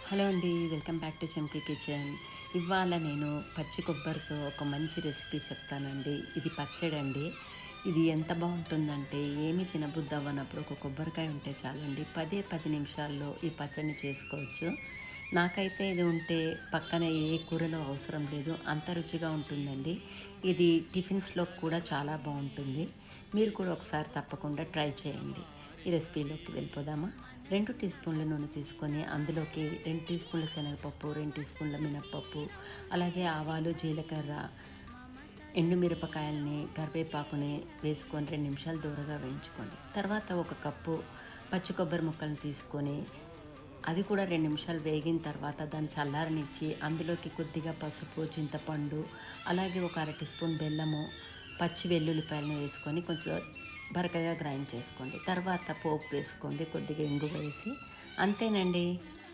Hello అండి, welcome back to చమ్కీ kitchen. ఇవాళ నేను పచ్చి కొబ్బరితో ఒక మంచి రెసిపీ చెప్తానండి. ఇది పచ్చడి అండి. ఇది ఎంత బాగుంటుందంటే ఏమీ తినబుద్ధి అవ్వనప్పుడు ఒక కొబ్బరికాయ ఉంటే చాలండి, 10 నిమిషాల్లో ఈ పచ్చడిని చేసుకోవచ్చు. నాకైతే ఇది ఉంటే పక్కన ఏ కూరలో అవసరం లేదు, అంత రుచిగా ఉంటుందండి. ఇది టిఫిన్స్లో కూడా చాలా బాగుంటుంది. మీరు కూడా ఒకసారి తప్పకుండా ట్రై చేయండి. ఈ రెసిపీలోకి వెళ్ళిపోదామా. 2 టీ స్పూన్ల నూనె తీసుకొని అందులోకి 2 టీ స్పూన్ల శనగపప్పు, 2 టీ స్పూన్ల మినప్పప్పు, అలాగే ఆవాలు, జీలకర్ర, ఎండుమిరపకాయలని, కరివేపాకుని వేసుకొని 2 నిమిషాలు దూరగా వేయించుకోండి. తర్వాత ఒక కప్పు పచ్చి కొబ్బరి ముక్కలను తీసుకొని అది కూడా 2 నిమిషాలు వేగిన తర్వాత దాన్ని చల్లారనిచ్చి అందులోకి కొద్దిగా పసుపు, చింతపండు, అలాగే ఒక అర టీ స్పూన్ బెల్లము, పచ్చి వెల్లుల్లిపాయలను వేసుకొని కొంచెం బరకగా గ్రైండ్ చేసుకోండి. తర్వాత పోపు వేసుకోండి, కొద్దిగా ఇంగువ వేసి. అంతేనండి.